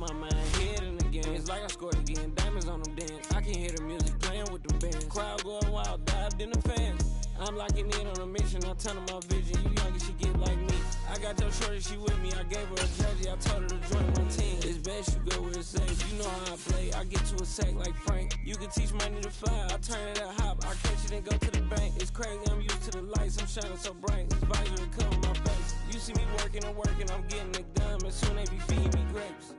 on my mind, head in the game. It's like I scored again, diamonds on them dance. I can hear the music playing with the bands. Crowd going wild, dived in the fans. I'm locking in on a mission, I tell her my vision. You young and she get like me. I got your shorty, she with me. I gave her a jersey, I told her to join my team. It's best you go where it's safe. You know how I play. I get to a sack like Frank. You can teach money to fly. I turn it a hop. I catch it and go to the bank. It's crazy, I'm used to the lights. I'm shining so bright. This visor to cover my face. You see me working and working. I'm getting it done. And soon they be feeding me grapes.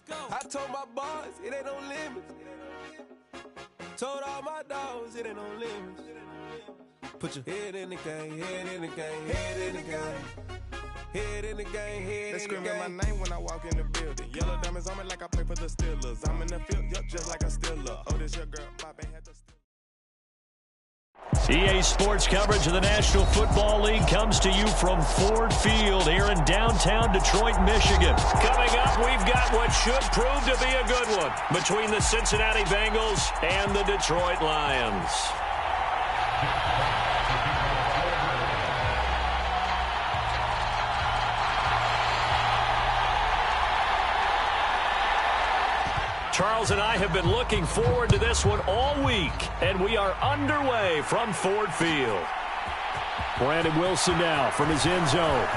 I told my boys it ain't no limits. Told all my dogs it ain't no limits. Put your head in the game, head in the game, head in the game. Head in the game, head they in the game. They screaming my name when I walk in the building. Yellow diamonds on me like I play for the Steelers. I'm in the field, yup, just like a Steeler. Oh, this your girl, Pop ain't had to steal. EA Sports coverage of the National Football League comes to you from Ford Field here in downtown Detroit, Michigan. Coming up, we've got what should prove to be a good one between the Cincinnati Bengals and the Detroit Lions. Charles and I have been looking forward to this one all week, and we are underway from Ford Field. Brandon Wilson now from his end zone.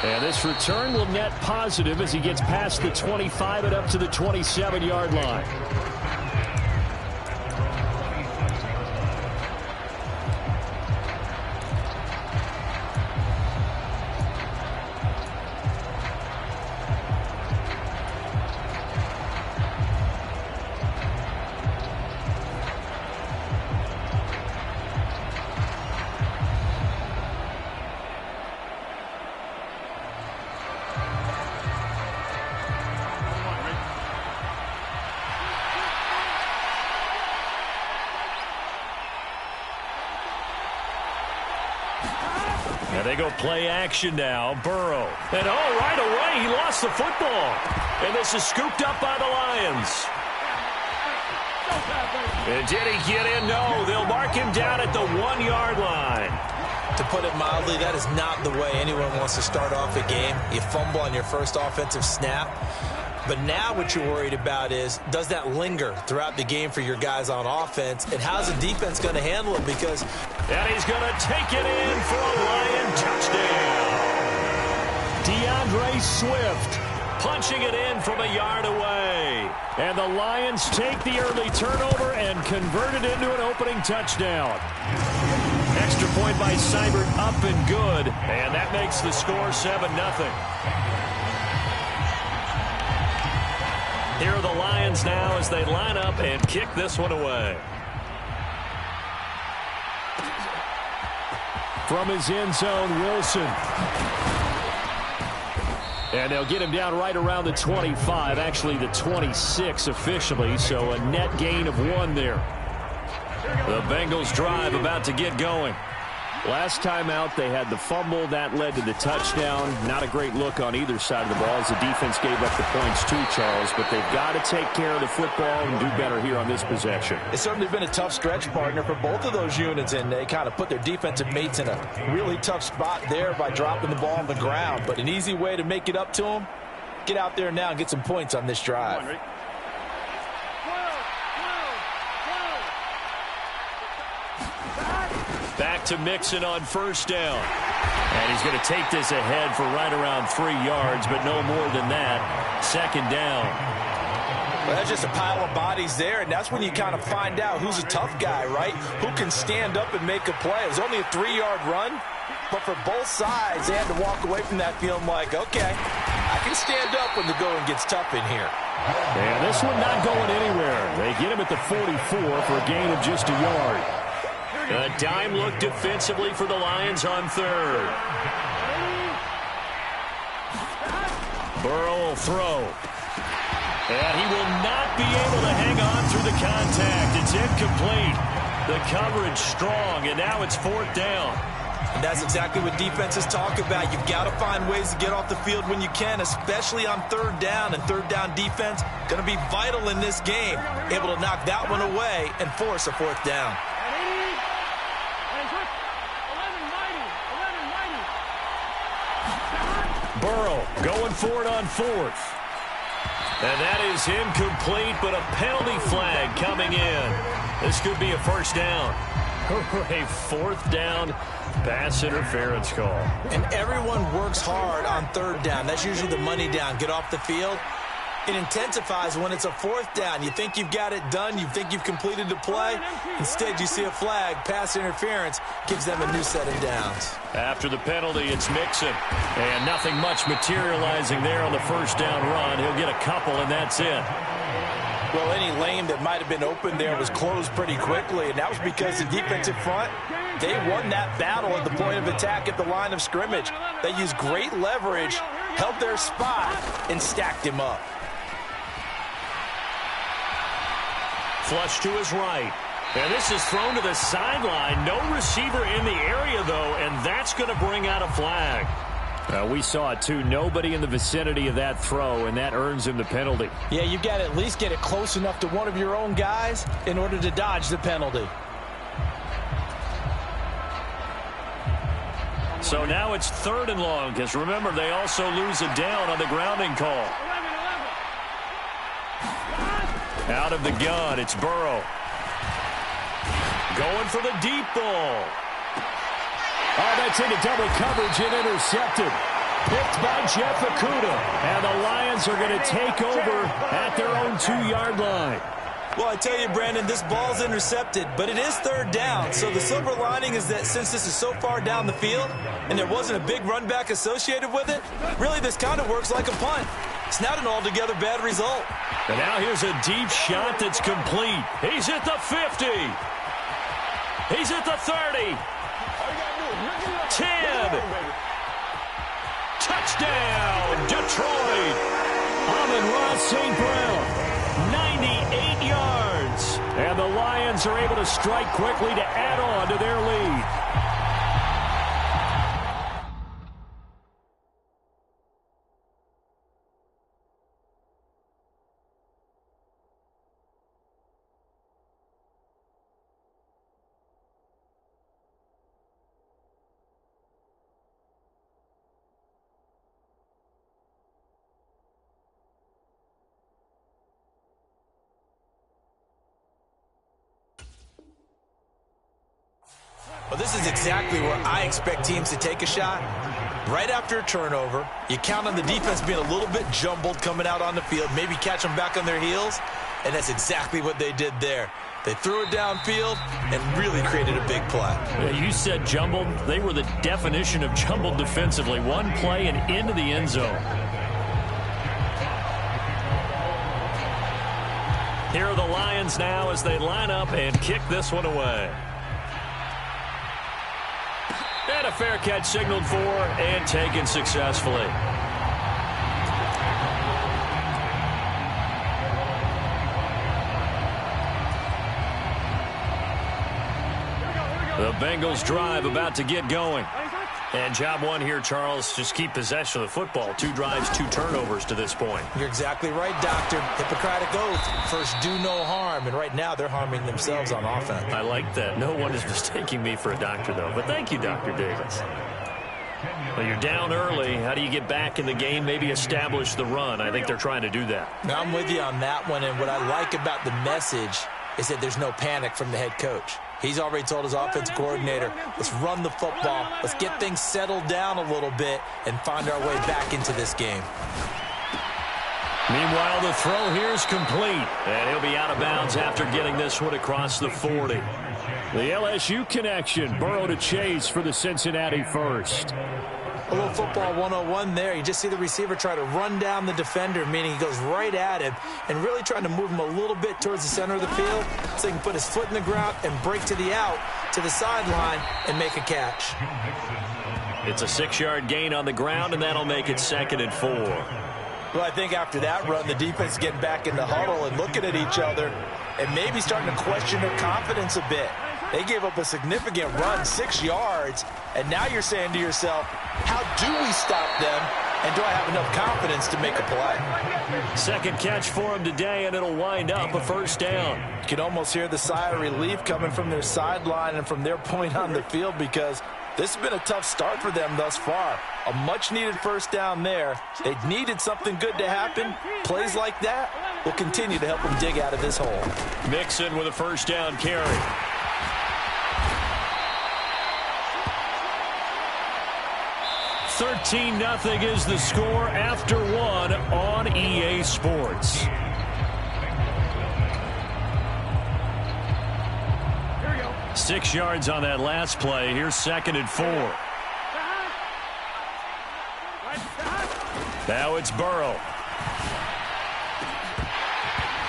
And this return will net positive as he gets past the 25 and up to the 27-yard line. And they go play action now. Burrow. And right away, he lost the football. And this is scooped up by the Lions. And did he get in? No, they'll mark him down at the 1-yard line. To put it mildly, that is not the way anyone wants to start off a game. You fumble on your first offensive snap. But now what you're worried about is, does that linger throughout the game for your guys on offense? And how's the defense going to handle it? Because... And he's going to take it in for a Lion touchdown. DeAndre Swift punching it in from a yard away. And the Lions take the early turnover and convert it into an opening touchdown. Extra point by Seibert, up and good. And that makes the score 7-0. Here are the Lions now as they line up and kick this one away. From his end zone, Wilson. And they'll get him down right around the 25, actually the 26 officially, so a net gain of 1 there. The Bengals drive about to get going. Last time out, they had the fumble. That led to the touchdown. Not a great look on either side of the ball as the defense gave up the points too, Charles. But they've got to take care of the football and do better here on this possession. It's certainly been a tough stretch, partner, for both of those units, and they kind of put their defensive mates in a really tough spot there by dropping the ball on the ground. But an easy way to make it up to them, get out there now and get some points on this drive. Back to Mixon on first down. And he's going to take this ahead for right around 3 yards, but no more than that. Second down. Well, that's just a pile of bodies there, and that's when you kind of find out who's a tough guy, right? Who can stand up and make a play. It was only a 3-yard run, but for both sides, they had to walk away from that feeling like, okay, I can stand up when the going gets tough in here. And this one not going anywhere. They get him at the 44 for a gain of just a yard. A dime look defensively for the Lions on third. Burrow will throw. And he will not be able to hang on through the contact. It's incomplete. The coverage strong, and now it's 4th down. And that's exactly what defenses talk about. You've got to find ways to get off the field when you can, especially on 3rd down. And 3rd down defense going to be vital in this game. Able to knock that one away and force a 4th down. Burrow going for it on fourth. And that is incomplete, but a penalty flag coming in. This could be a first down. A fourth down pass interference call. And everyone works hard on third down. That's usually the money down. Get off the field. It intensifies when it's a fourth down. You think you've got it done. You think you've completed the play. Instead, you see a flag. Pass interference gives them a new set of downs. After the penalty, it's Mixon. And nothing much materializing there on the first down run. He'll get a couple, and that's it. Well, any lane that might have been open there was closed pretty quickly, and that was because the defensive front, they won that battle at the point of attack at the line of scrimmage. They used great leverage, held their spot, and stacked him up. Flush to his right. And this is thrown to the sideline. No receiver in the area, though, and that's going to bring out a flag. We saw it, too. Nobody in the vicinity of that throw, and that earns him the penalty. Yeah, you've got to at least get it close enough to one of your own guys in order to dodge the penalty. So now it's 3rd and long, because remember, they also lose a down on the grounding call. Out of the gun, it's Burrow. Going for the deep ball. Oh, that's into double coverage and intercepted. Picked by Jeff Okudah. And the Lions are going to take over at their own 2-yard line. Well, I tell you, Brandon, this ball's intercepted, but it is 3rd down. So the silver lining is that since this is so far down the field and there wasn't a big run back associated with it, really this kind of works like a punt. It's not an altogether bad result. And now here's a deep shot that's complete. He's at the 50. He's at the 30. 10. Touchdown, Detroit. Amon-Ra St. Brown, 98 yards. And the Lions are able to strike quickly to add on to their lead. Well, this is exactly where I expect teams to take a shot. Right after a turnover, you count on the defense being a little bit jumbled coming out on the field, maybe catch them back on their heels, and that's exactly what they did there. They threw it downfield and really created a big play. You said jumbled. They were the definition of jumbled defensively. One play and into the end zone. Here are the Lions now as they line up and kick this one away. And a fair catch signaled for and taken successfully. The Bengals drive about to get going. And job one here, Charles, just keep possession of the football. 2 drives, 2 turnovers to this point. You're exactly right, Doctor. Hippocratic oath. First, do no harm. And right now, they're harming themselves on offense. I like that. No one is mistaking me for a doctor, though. But thank you, Dr. Davis. Well, you're down early. How do you get back in the game, maybe establish the run? I think they're trying to do that. Now, I'm with you on that one. And what I like about the message is that there's no panic from the head coach. He's already told his offensive coordinator, let's run the football, let's get things settled down a little bit and find our way back into this game. Meanwhile, the throw here is complete, and he'll be out of bounds after getting this one across the 40. The LSU connection, Burrow to Chase for the Cincinnati first. A little football 101 there. You just see the receiver try to run down the defender, meaning he goes right at him and really trying to move him a little bit towards the center of the field so he can put his foot in the ground and break to the out, to the sideline, and make a catch. It's a 6-yard gain on the ground, and that'll make it 2nd and 4. Well, I think after that run, the defense getting back in the huddle and looking at each other and maybe starting to question their confidence a bit. They gave up a significant run, 6 yards, and now you're saying to yourself, how do we stop them, and do I have enough confidence to make a play? Second catch for him today, and it'll wind up a first down. You can almost hear the sigh of relief coming from their sideline and from their point on the field because This has been a tough start for them thus far. A much-needed first down there. They needed something good to happen. Plays like that will continue to help them dig out of this hole. Mixon with a first down carry. 13-0 is the score after one on EA Sports. 6 yards on that last play. Here's 2nd and 4. Now it's Burrow.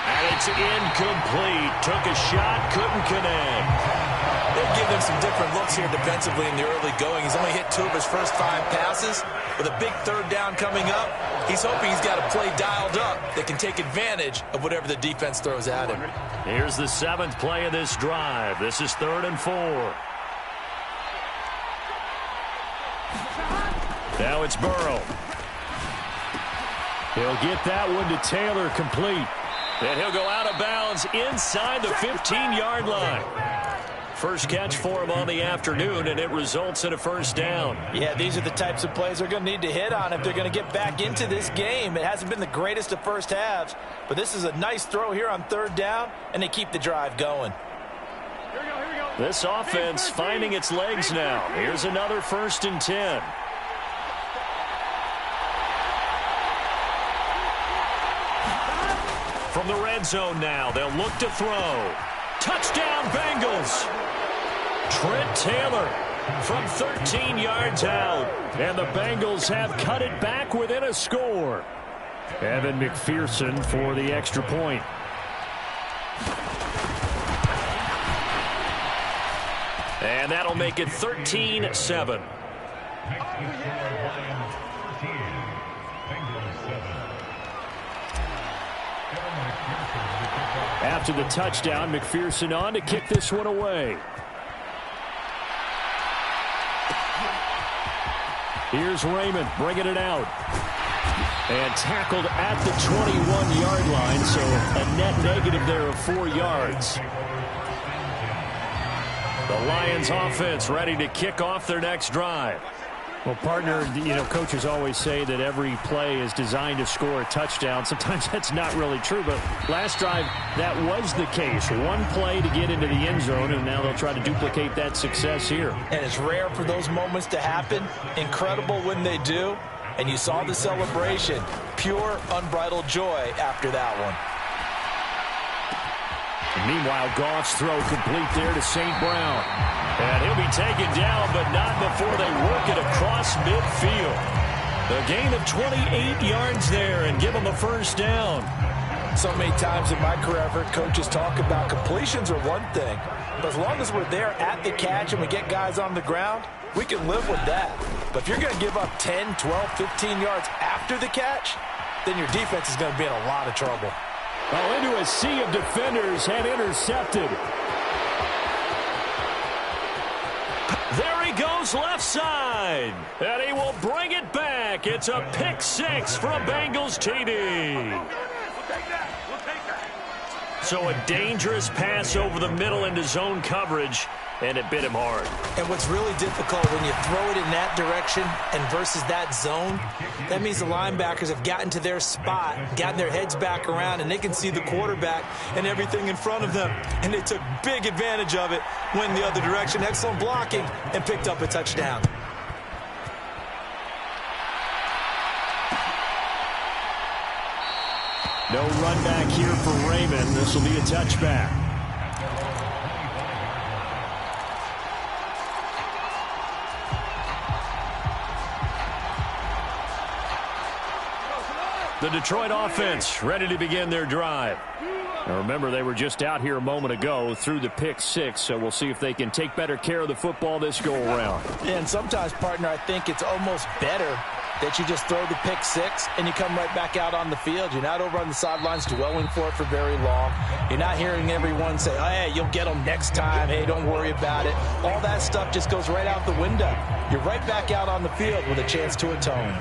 And it's incomplete. Took a shot, couldn't connect. They've given him some different looks here defensively in the early going. He's only hit 2 of his first 5 passes. With a big 3rd down coming up, he's hoping he's got a play dialed up that can take advantage of whatever the defense throws at him. Here's the 7th play of this drive. This is 3rd and 4. Now it's Burrow. He'll get that one to Taylor, complete. And he'll go out of bounds inside the 15-yard line. First catch for him on the afternoon, and it results in a first down. Yeah, these are the types of plays they're going to need to hit on if they're going to get back into this game. It hasn't been the greatest of first halves, but this is a nice throw here on 3rd down, and they keep the drive going. Here we go. This offense finding its legs now. Here's another 1st and 10. From the red zone now, they'll look to throw. Touchdown, Bengals. Trent Taylor from 13 yards out. And the Bengals have cut it back within a score. Evan McPherson for the extra point. And that'll make it 13-7. After the touchdown, McPherson on to kick this one away. Here's Raymond bringing it out. And tackled at the 21-yard line, so a net negative there of 4 yards. The Lions offense ready to kick off their next drive. Well, partner, coaches always say that every play is designed to score a touchdown. Sometimes that's not really true, but last drive, that was the case. One play to get into the end zone, and now they'll try to duplicate that success here. And it's rare for those moments to happen. Incredible when they do. And you saw the celebration. Pure, unbridled joy after that one. Meanwhile, Goff's throw complete there to St. Brown. And he'll be taken down, but not before they work it across midfield. A gain of 28 yards there and give them a first down. So many times in my career, I've heard coaches talk about completions are one thing. But as long as we're there at the catch and we get guys on the ground, we can live with that. But if you're going to give up 10, 12, 15 yards after the catch, then your defense is going to be in a lot of trouble. Oh, into a sea of defenders and intercepted. There he goes left side. And he will bring it back. It's a pick 6 from Bengals TD. So a dangerous pass over the middle into zone coverage, and it bit him hard. And what's really difficult when you throw it in that direction and versus that zone, that means the linebackers have gotten to their spot, gotten their heads back around, and they can see the quarterback and everything in front of them. And they took big advantage of it, went the other direction, excellent blocking, and picked up a touchdown. No run back here for Raymond. This will be a touchback. The Detroit offense ready to begin their drive. Now remember, they were just out here a moment ago through the pick 6, so we'll see if they can take better care of the football this go-around. Yeah, and sometimes, partner, I think it's almost better that you just throw the pick 6 and you come right back out on the field. You're not over on the sidelines dwelling for it for very long. You're not hearing everyone say, oh, hey, you'll get them next time. Hey, don't worry about it. All that stuff just goes right out the window. You're right back out on the field with a chance to atone.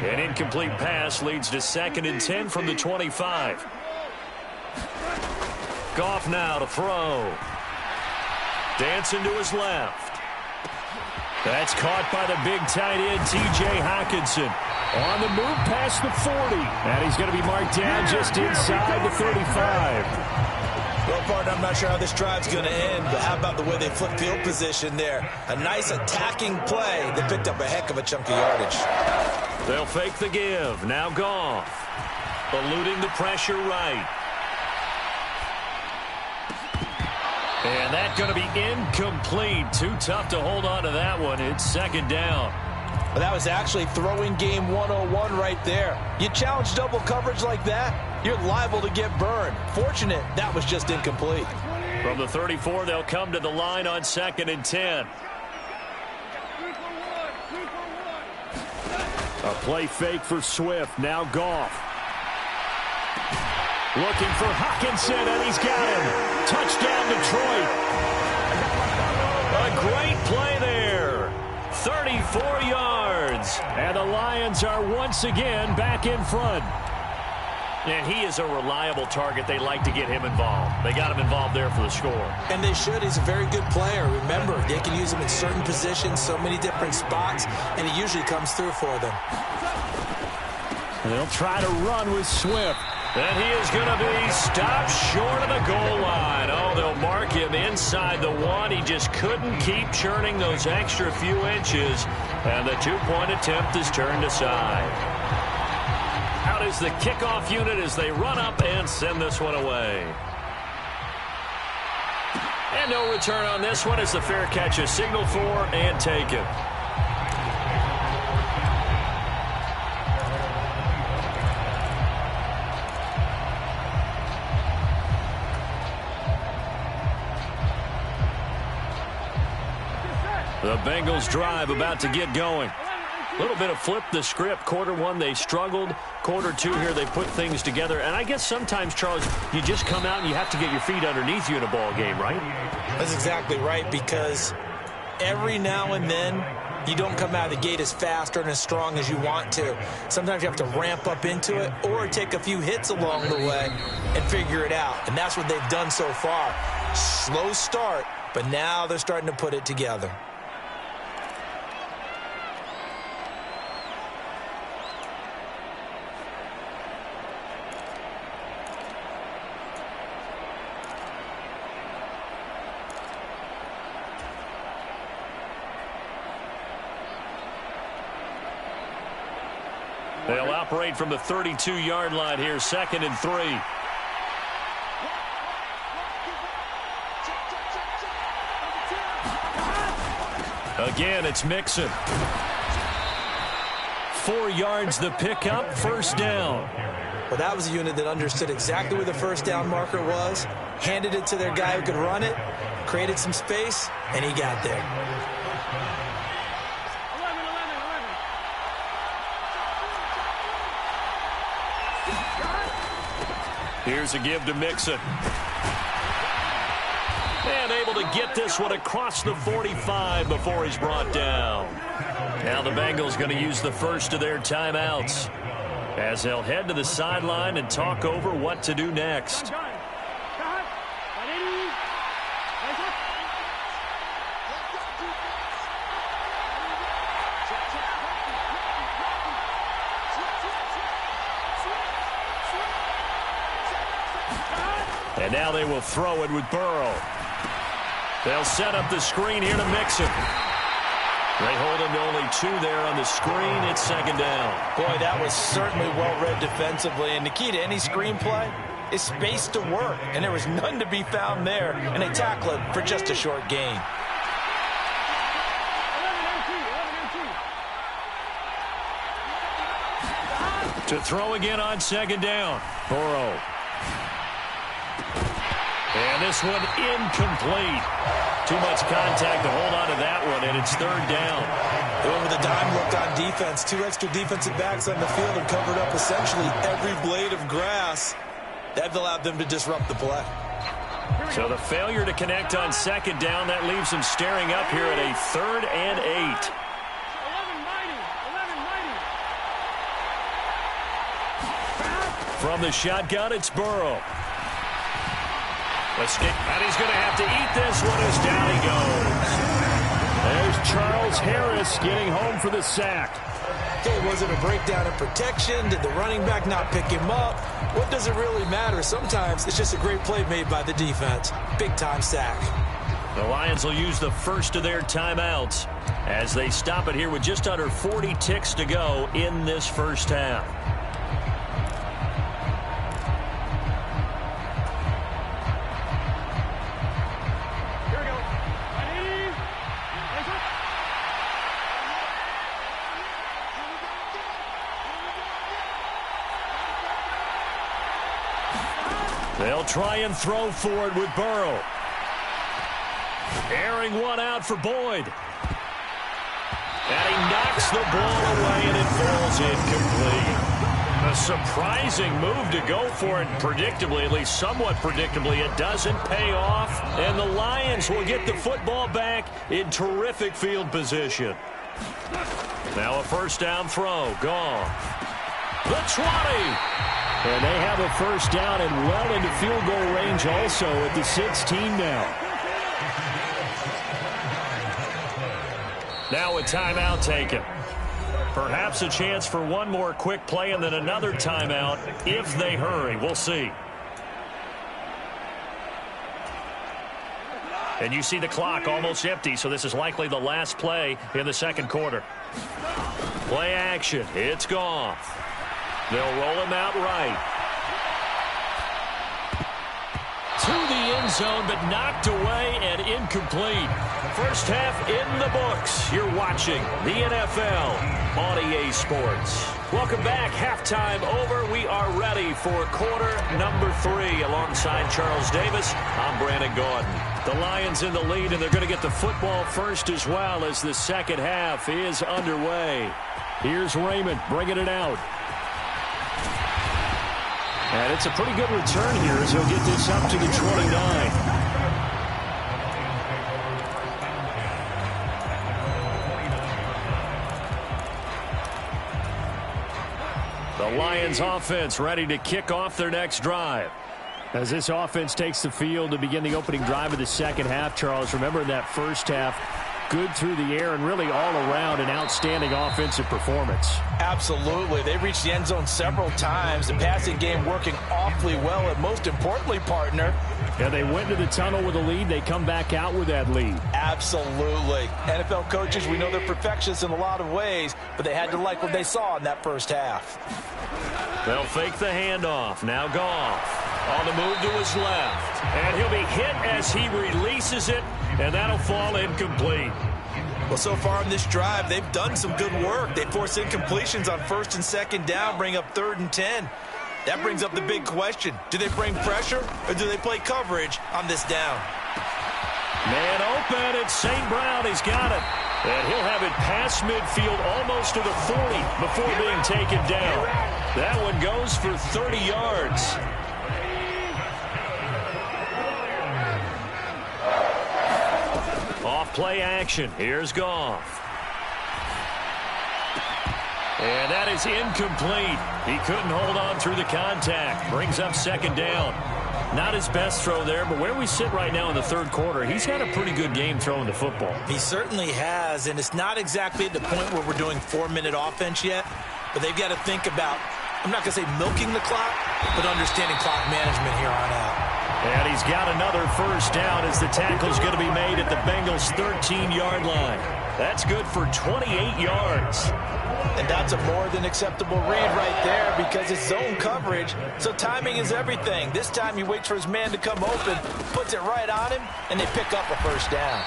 An incomplete pass leads to 2nd and 10 from the 25. Goff now to throw. Dancing to his left. That's caught by the big tight end, T.J. Hockenson. On the move past the 40. And he's going to be marked down just inside the 35. Well, partner, I'm not sure how this drive's going to end, but how about the way they flip field position there? A nice attacking play. They picked up a heck of a chunk of yardage. They'll fake the give. Now Goff. Eluding the pressure right. And that's going to be incomplete. Too tough to hold on to that one. It's second down. Well, that was actually throwing game 101 right there. You challenge double coverage like that, you're liable to get burned. Fortunate, that was just incomplete. From the 34, they'll come to the line on 2nd and 10. A play fake for Swift. Now Goff. Looking for Hockenson, and he's got him. Touchdown, Detroit. A great play there. 34 yards. And the Lions are once again back in front. And he is a reliable target. They like to get him involved. They got him involved there for the score. And they should. He's a very good player. Remember, they can use him in certain positions, so many different spots, and he usually comes through for them. They'll try to run with Swift. And he is going to be stopped short of the goal line. Oh, they'll mark him inside the 1. He just couldn't keep churning those extra few inches. And the 2-point attempt is turned aside. Out is the kickoff unit as they run up and send this one away. And no return on this one as the fair catch is signaled for and taken. The Bengals drive about to get going. A little bit of flip the script. Quarter 1, they struggled. Quarter 2 here, they put things together. And I guess sometimes, Charles, you just come out and you have to get your feet underneath you in a ball game, right? That's exactly right, because every now and then you don't come out of the gate as fast or as strong as you want to. Sometimes you have to ramp up into it or take a few hits along the way and figure it out. And that's what they've done so far. Slow start, but now they're starting to put it together. They'll operate from the 32-yard line here, 2nd and 3. Again, it's Mixon. 4 yards the pickup, first down. Well, that was a unit that understood exactly where the first down marker was, handed it to their guy who could run it, created some space, and he got there. Here's a give to Mixon. And able to get this one across the 45 before he's brought down. Now the Bengals going to use the first of their timeouts as they'll head to the sideline and talk over what to do next. And now they will throw it with Burrow. They'll set up the screen here to Mixon. They hold him to only 2 there on the screen. It's 2nd down. Boy, that was certainly well-read defensively. And the key to any screenplay is space to work. And there was none to be found there. And they tackle it for just a short gain. To throw again on 2nd down. Burrow. And this one incomplete. Too much contact to hold on to that one, and it's 3rd down. They went with a dime look on defense. 2 extra defensive backs on the field and covered up essentially every blade of grass. That allowed them to disrupt the play. So the failure to connect on 2nd down, that leaves them staring up here at a 3rd and 8. From the shotgun, it's Burrow. And he's going to have to eat this one as down he goes. There's Charles Harris getting home for the sack. Okay, was it a breakdown in protection? Did the running back not pick him up? What does it really matter? Sometimes it's just a great play made by the defense. Big-time sack. The Lions will use the first of their timeouts as they stop it here with just under 40 ticks to go in this first half. They'll try and throw for it with Burrow. Airing one out for Boyd. And he knocks the ball away, and it falls incomplete. A surprising move to go for it predictably, at least somewhat predictably. It doesn't pay off, and the Lions will get the football back in terrific field position. Now a first down throw. Gone. The 20. And they have a first down and well into field goal range also at the 16 now. Now a timeout taken. Perhaps a chance for one more quick play and then another timeout if they hurry. We'll see. And you see the clock almost empty, so this is likely the last play in the second quarter. Play action. It's Goff. They'll roll him out right. To the end zone, but knocked away and incomplete. First half in the books. You're watching the NFL on EA Sports. Welcome back. Halftime over. We are ready for quarter number 3. Alongside Charles Davis, I'm Brandon Gordon. The Lions in the lead, and they're going to get the football first as well as the second half is underway. Here's Raymond bringing it out. And it's a pretty good return here as he'll get this up to the 29. The Lions offense ready to kick off their next drive. As this offense takes the field to begin the opening drive of the second half, Charles, remember in that first half, good through the air and really all around an outstanding offensive performance. Absolutely. They reached the end zone several times. The passing game working awfully well, and most importantly, partner. Yeah, they went to the tunnel with a lead. They come back out with that lead. Absolutely. NFL coaches, we know they're perfectionists in a lot of ways, but they had to like what they saw in that first half. They'll fake the handoff. Now Goff on the move to his left. And he'll be hit as he releases it, and that'll fall incomplete. Well, so far in this drive, they've done some good work. They force incompletions on first and second down, bring up 3rd and 10. That brings up the big question. Do they bring pressure, or do they play coverage on this down? Man open, it's St. Brown. He's got it. And he'll have it past midfield almost to the 40 before being taken down. That one goes for 30 yards. Off play action. Here's Goff. And that is incomplete. He couldn't hold on through the contact. Brings up second down. Not his best throw there, but where we sit right now in the third quarter, he's had a pretty good game throwing the football. He certainly has, and it's not exactly at the point where we're doing 4-minute offense yet, but they've got to think about, I'm not going to say milking the clock, but understanding clock management here on out. And he's got another first down as the tackle's going to be made at the Bengals' 13-yard line. That's good for 28 yards. And that's a more than acceptable read right there because it's zone coverage, so timing is everything. This time he waits for his man to come open, puts it right on him, and they pick up a first down.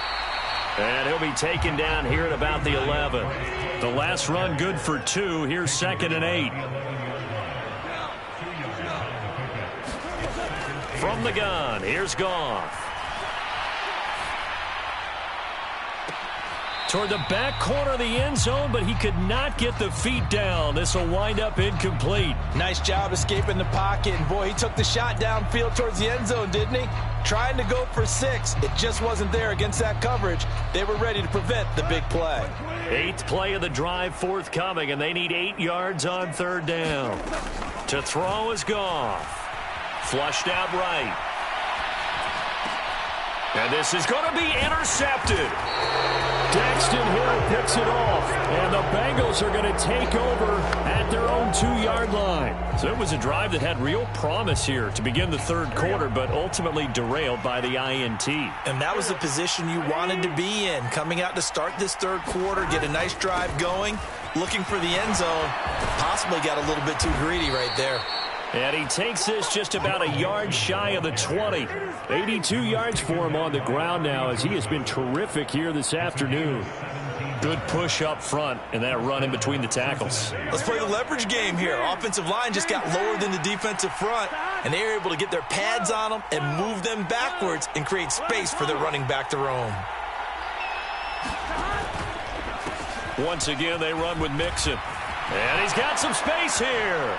And he'll be taken down here at about the 11. The last run good for 2. Here's 2nd and 8. From the gun, here's Goff. Toward the back corner of the end zone, but he could not get the feet down. This will wind up incomplete. Nice job escaping the pocket. And, boy, he took the shot downfield towards the end zone, didn't he? Trying to go for 6. It just wasn't there against that coverage. They were ready to prevent the big play. 8th play of the drive forthcoming, and they need 8 yards on 3rd down. To throw is Goff. Flushed out right. And this is going to be intercepted. Daxton Hill picks it off, and the Bengals are going to take over at their own 2-yard line. So it was a drive that had real promise here to begin the third quarter, but ultimately derailed by the INT. And that was the position you wanted to be in, coming out to start this third quarter, get a nice drive going, looking for the end zone. Possibly got a little bit too greedy right there. And he takes this just about a yard shy of the 20. 82 yards for him on the ground now as he has been terrific here this afternoon. Good push up front and that run in between the tackles. Let's play the leverage game here. Offensive line just got lower than the defensive front, and they were able to get their pads on them and move them backwards and create space for their running back to roam. Once again, they run with Mixon. And he's got some space here.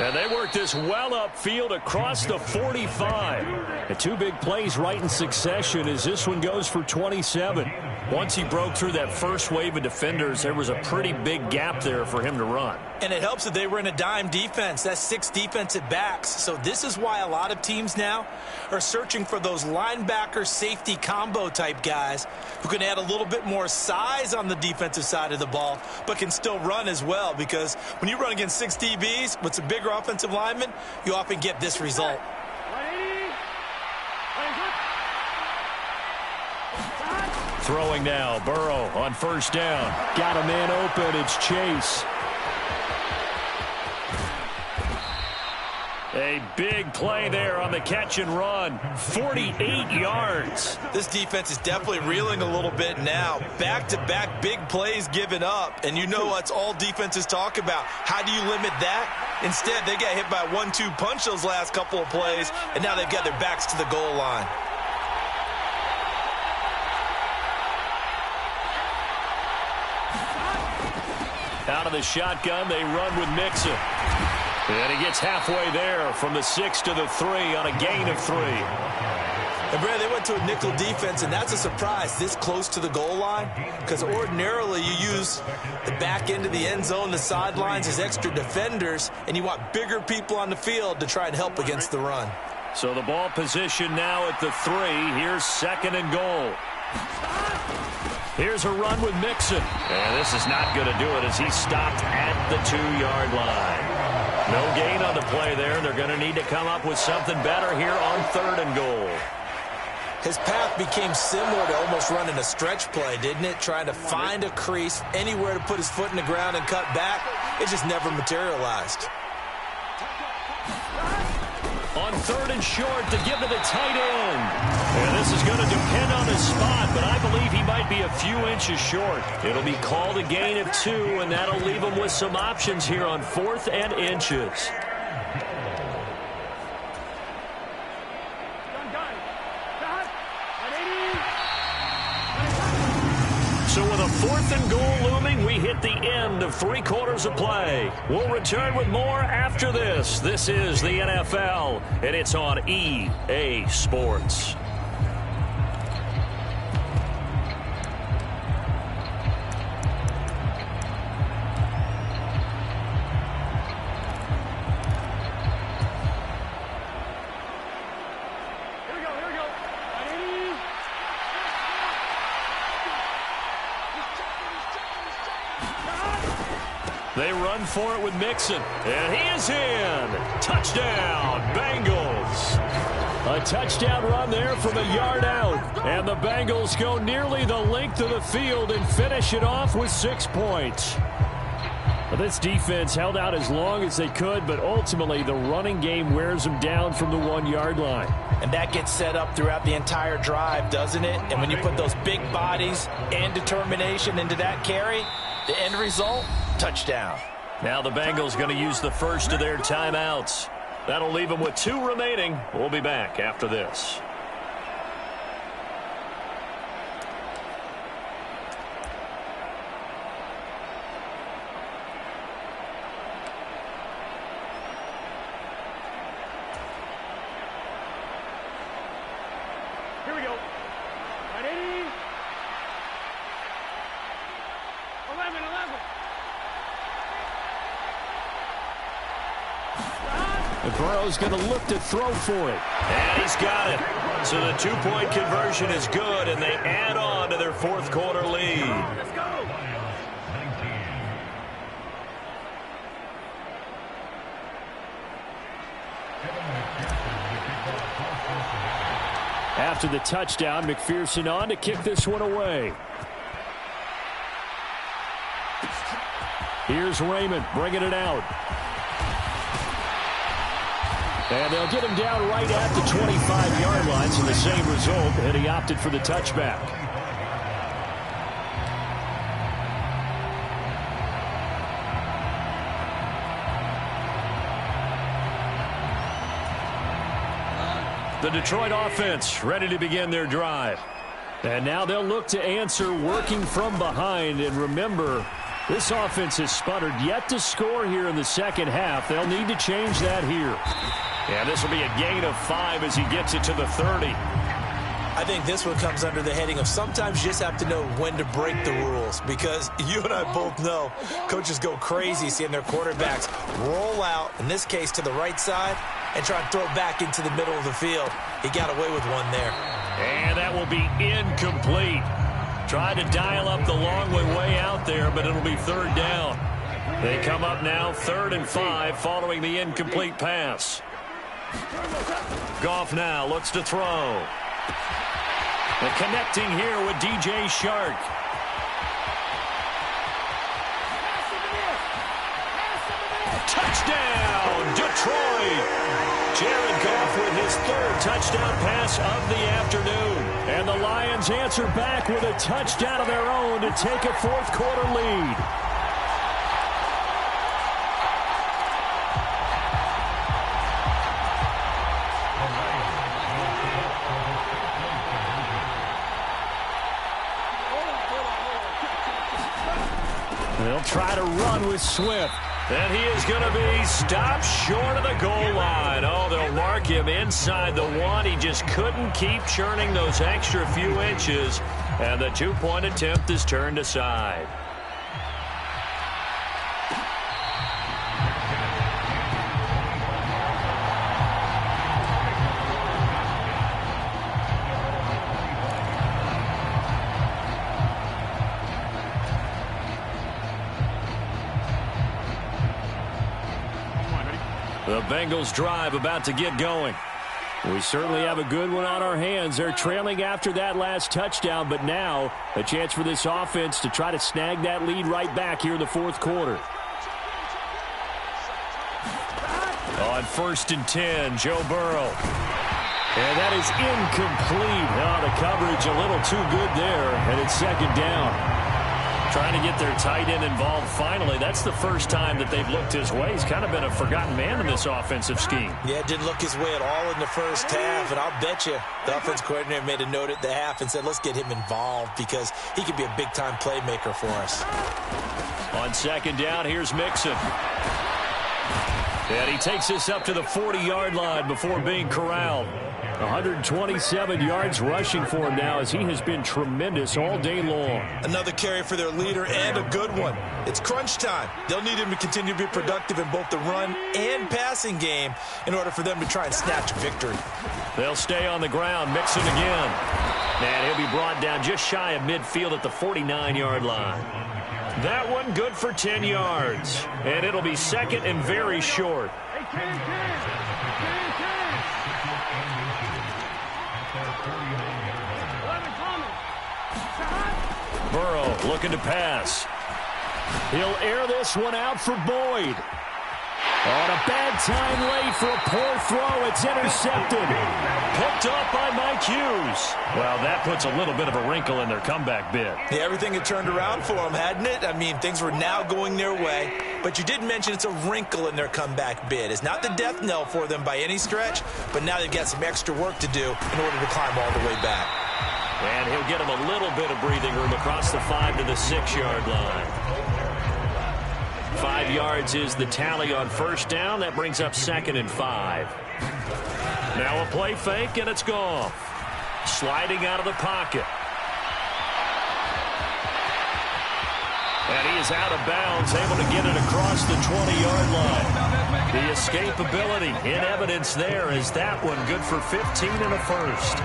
And they work this well upfield across the 45. And 2 big plays right in succession as this one goes for 27. Once he broke through that first wave of defenders, there was a pretty big gap there for him to run. And it helps that they were in a dime defense. That's 6 defensive backs. So this is why a lot of teams now are searching for those linebacker safety combo type guys who can add a little bit more size on the defensive side of the ball, but can still run as well. Because when you run against 6 DBs with some bigger offensive linemen, you often get this result. Throwing now, Burrow on first down. Got a man open, it's Chase. A big play there on the catch and run. 48 yards. This defense is definitely reeling a little bit now. Back-to-back big plays given up. And you know what's all defenses talk about. How do you limit that? Instead, they got hit by a 1-2 punch those last couple of plays, and now they've got their backs to the goal line. Out of the shotgun, they run with Mixon. And he gets halfway there from the 6 to the 3 on a gain of 3. And Brad, they went to a nickel defense, and that's a surprise this close to the goal line, because ordinarily you use the back end of the end zone, the sidelines as extra defenders, and you want bigger people on the field to try and help against the run. So the ball position now at the 3. Here's 2nd and goal. Here's a run with Mixon. And this is not going to do it as he's stopped at the 2-yard line. No gain on the play there. They're going to need to come up with something better here on 3rd and goal. His path became similar to almost running a stretch play, didn't it? Trying to find a crease, anywhere to put his foot in the ground and cut back. It just never materialized. On 3rd and short to give to the tight end. And this is going to depend on his spot, but I believe he might be a few inches short. It'll be called a gain of 2, and that'll leave him with some options here on 4th and inches. So with a 4th and goal looming, we hit the end of 3 quarters of play. We'll return with more after this. This is the NFL, and it's on EA Sports. They run for it with Mixon, and he is in. Touchdown, Bengals. A touchdown run there from a yard out, and the Bengals go nearly the length of the field and finish it off with 6 points. Well, this defense held out as long as they could, but ultimately the running game wears them down from the 1-yard line. And that gets set up throughout the entire drive, doesn't it? And when you put those big bodies and determination into that carry, the end result, touchdown. Now the Bengals going to use the first of their timeouts. That'll leave them with 2 remaining. We'll be back after this. Here we go. 180. 11. And Burrow's going to look to throw for it. And he's got it. So the two-point conversion is good, and they add on to their fourth quarter lead. Let's go. After the touchdown, McPherson on to kick this one away. Here's Raymond bringing it out. And they'll get him down right at the 25-yard line, so the same result, and he opted for the touchback. The Detroit offense ready to begin their drive. And now they'll look to answer working from behind. And remember, this offense has sputtered yet to score here in the second half. They'll need to change that here. Yeah, this will be a gain of 5 as he gets it to the 30. I think this one comes under the heading of sometimes you just have to know when to break the rules, because you and I both know coaches go crazy seeing their quarterbacks roll out, in this case to the right side, and try and throw it back into the middle of the field. He got away with one there. And that will be incomplete. Tried to dial up the long way out there, but it'll be third down. They come up now 3rd and 5 following the incomplete pass. Goff now looks to throw. And connecting here with DJ Shark. Touchdown, Detroit! Jared Goff with his 3rd touchdown pass of the afternoon. And the Lions answer back with a touchdown of their own to take a fourth quarter lead. They'll try to run with Swift. And he is going to be stopped short of the goal line. Oh, they'll mark him inside the 1. He just couldn't keep churning those extra few inches. And the 2-point attempt is turned aside. The Bengals drive about to get going. We certainly have a good one on our hands. They're trailing after that last touchdown, but now a chance for this offense to try to snag that lead right back here in the fourth quarter. On 1st and 10, Joe Burrow. And that is incomplete. Oh, the coverage a little too good there, and it's 2nd down. Trying to get their tight end involved finally. That's the first time that they've looked his way. He's kind of been a forgotten man in this offensive scheme. Yeah, didn't look his way at all in the first half, and I'll bet you the offense coordinator made a note at the half and said, let's get him involved because he could be a big-time playmaker for us. On 2nd down, here's Mixon. And he takes this up to the 40-yard line before being corralled. 127 yards rushing for him now as he has been tremendous all day long. Another carry for their leader and a good one. It's crunch time. They'll need him to continue to be productive in both the run and passing game in order for them to try and snatch victory. They'll stay on the ground. Mixon again. And he'll be brought down just shy of midfield at the 49-yard line. That one good for 10 yards. And it'll be 2nd and very short. Burrow looking to pass. He'll air this one out for Boyd. On a bad time late for a poor throw. It's intercepted. Picked up by Mike Hughes. Well, that puts a little bit of a wrinkle in their comeback bid. Yeah, everything had turned around for them, hadn't it? I mean, things were now going their way. But you did mention it's a wrinkle in their comeback bid. It's not the death knell for them by any stretch, but now they've got some extra work to do in order to climb all the way back. And he'll get him a little bit of breathing room across the 5 to the 6-yard line. 5 yards is the tally on 1st down. That brings up 2nd and 5. Now a play fake, and it's Goff. Sliding out of the pocket. And he is out of bounds, able to get it across the 20-yard line. The escapability in evidence there as that one good for 15 and a first.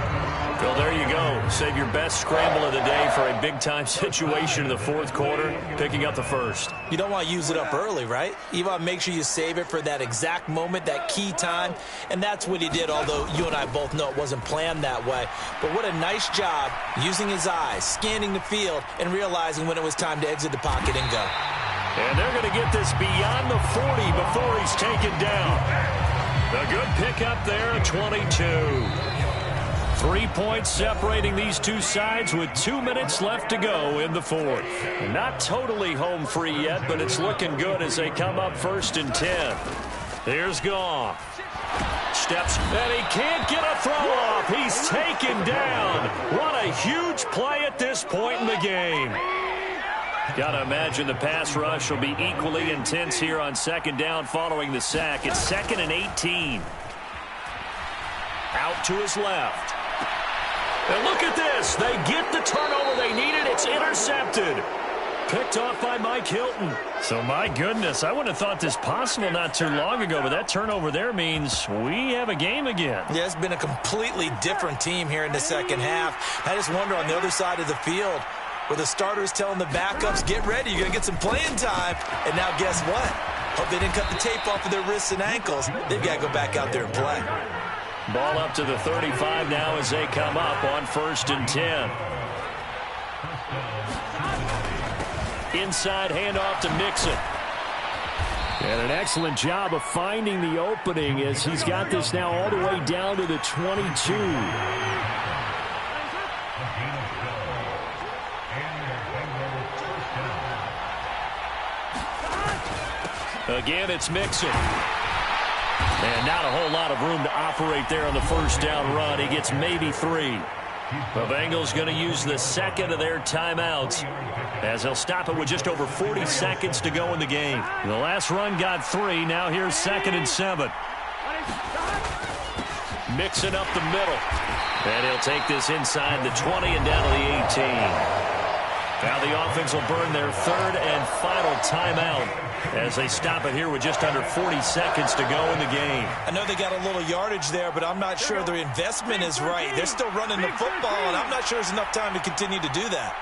Well, there you go. Save your best scramble of the day for a big-time situation in the fourth quarter, picking up the first. You don't want to use it up early, right? You want to make sure you save it for that exact moment, that key time, and that's what he did, although you and I both know it wasn't planned that way. But what a nice job using his eyes, scanning the field, and realizing when it was time to exit the pocket and go. And they're going to get this beyond the 40 before he's taken down. A good pickup there at 22. 3 points separating these two sides with 2 minutes left to go in the fourth. Not totally home free yet, but it's looking good as they come up 1st and 10. Here's Goff. Steps, and he can't get a throw off. He's taken down. What a huge play at this point in the game. Got to imagine the pass rush will be equally intense here on 2nd down following the sack. It's 2nd and 18. Out to his left. And look at this. They get the turnover they needed. It's intercepted. Picked off by Mike Hilton. So, my goodness, I wouldn't have thought this possible not too long ago, but that turnover there means we have a game again. Yeah, it's been a completely different team here in the second half. I just wonder on the other side of the field, where the starters telling the backups, get ready, you're going to get some playing time. And now guess what? Hope they didn't cut the tape off of their wrists and ankles. They've got to go back out there and play. Ball up to the 35 now as they come up on 1st and 10. Inside handoff to Mixon. And an excellent job of finding the opening as he's got this now all the way down to the 22. Again, it's Mixon. And not a whole lot of room to operate there on the 1st down run. He gets maybe 3. The Bengals going to use the second of their timeouts as they'll stop it with just over 40 seconds to go in the game. The last run got 3. Now here's 2nd and 7. Mixing up the middle. And he'll take this inside the 20 and down to the 18. Now the offense will burn their 3rd and final timeout as they stop it here with just under 40 seconds to go in the game. I know they got a little yardage there, but I'm not sure their investment is right. They're still running the football, and I'm not sure there's enough time to continue to do that.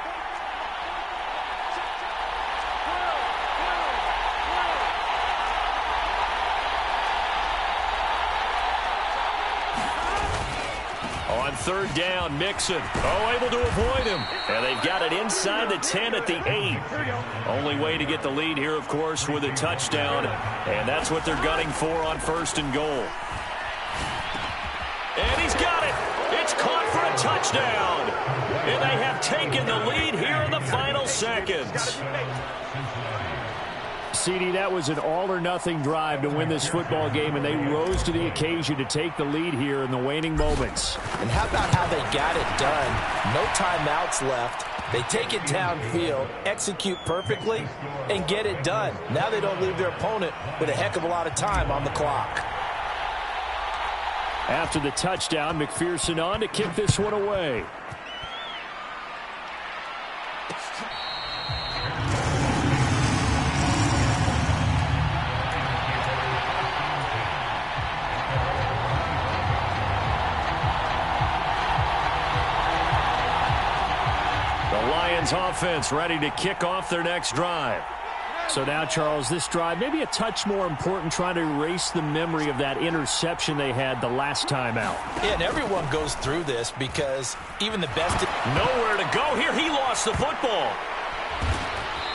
On 3rd down, Mixon. Able to avoid him. And they've got it inside the 10 at the 8. Only way to get the lead here, of course, with a touchdown. And that's what they're gunning for on 1st and goal. And he's got it. It's caught for a touchdown. And they have taken the lead here in the final seconds. CD, that was an all-or-nothing drive to win this football game, and they rose to the occasion to take the lead here in the waning moments. And how about how they got it done? No timeouts left. They take it downfield, execute perfectly, and get it done. Now they don't leave their opponent with a heck of a lot of time on the clock. After the touchdown, McPherson on to kick this one away. Offense ready to kick off their next drive. So now, Charles, this drive maybe a touch more important, trying to erase the memory of that interception they had the last time out. Yeah, and everyone goes through this because even the best... Nowhere to go here. He lost the football.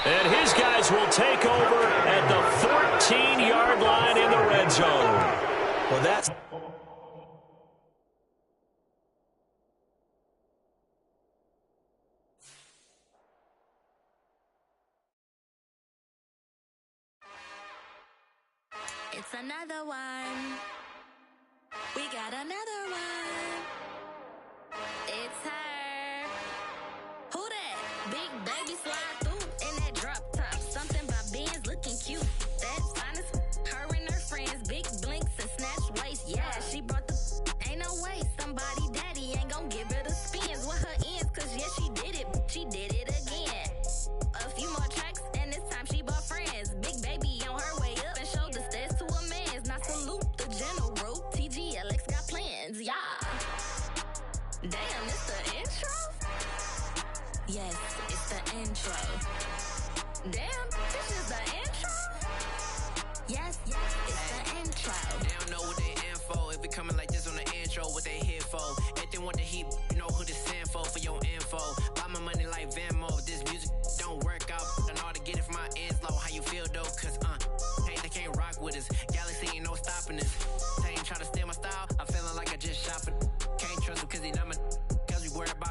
And his guys will take over at the 14-yard line in the red zone. Well, that's... It's another one. We got another one. It's her. Who that? Big baby slide through in that drop top. Something about Benz looking cute. That's honest. Her and her friends, big blinks and snatch waist. Yeah, she brought the. Ain't no way somebody daddy ain't gonna give her the spins with her ends. Cause yeah, she did it. She did it again. A few more tracks and this time she bought friends. Big baby on her way up and showed the stats to a man's. Not so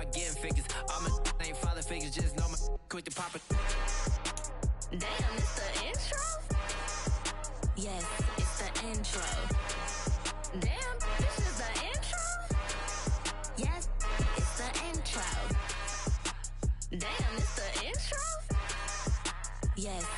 start getting figures. All my ain't father figures, just know my quick to pop it. Damn, it's the intro? Yes, it's the intro. Damn, this is the intro? Yes, it's the intro. Damn, it's the intro? Yes.